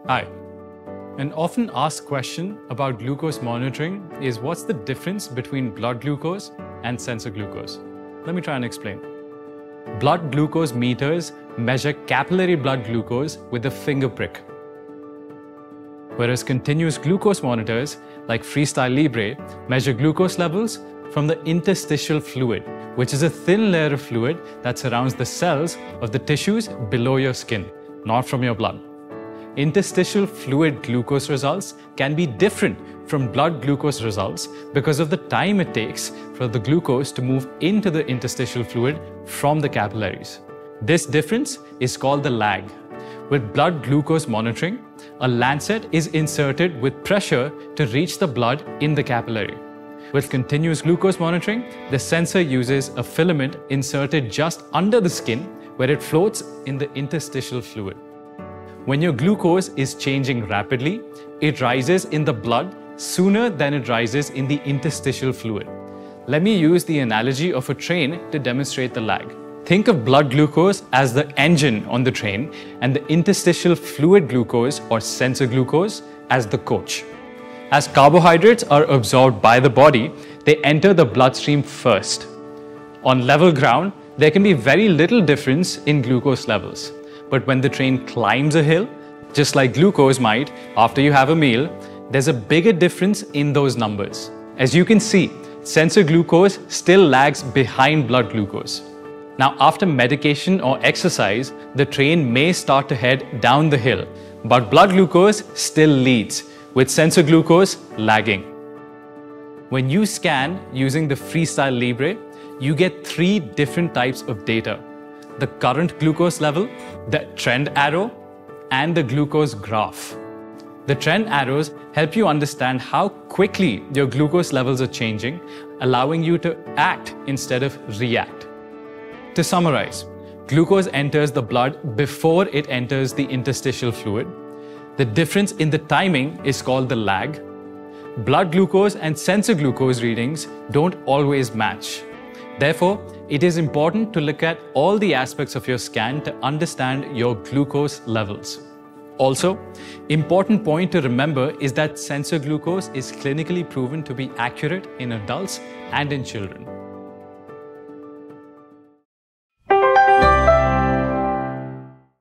Hi. An often asked question about glucose monitoring is what's the difference between blood glucose and sensor glucose? Let me try and explain. Blood glucose meters measure capillary blood glucose with a finger prick, whereas continuous glucose monitors like Freestyle Libre measure glucose levels from the interstitial fluid, which is a thin layer of fluid that surrounds the cells of the tissues below your skin, not from your blood. Interstitial fluid glucose results can be different from blood glucose results because of the time it takes for the glucose to move into the interstitial fluid from the capillaries. This difference is called the lag. With blood glucose monitoring, a lancet is inserted with pressure to reach the blood in the capillary. With continuous glucose monitoring, the sensor uses a filament inserted just under the skin where it floats in the interstitial fluid. When your glucose is changing rapidly, it rises in the blood sooner than it rises in the interstitial fluid. Let me use the analogy of a train to demonstrate the lag. Think of blood glucose as the engine on the train and the interstitial fluid glucose or sensor glucose as the coach. As carbohydrates are absorbed by the body, they enter the bloodstream first. On level ground, there can be very little difference in glucose levels. But when the train climbs a hill, just like glucose might after you have a meal, there's a bigger difference in those numbers. As you can see, sensor glucose still lags behind blood glucose. Now, after medication or exercise, the train may start to head down the hill, but blood glucose still leads, with sensor glucose lagging. When you scan using the Freestyle Libre, you get 3 different types of data: the current glucose level, the trend arrow, and the glucose graph. The trend arrows help you understand how quickly your glucose levels are changing, allowing you to act instead of react. To summarize, glucose enters the blood before it enters the interstitial fluid. The difference in the timing is called the lag. Blood glucose and sensor glucose readings don't always match. Therefore, it is important to look at all the aspects of your scan to understand your glucose levels. Also, important point to remember is that sensor glucose is clinically proven to be accurate in adults and in children.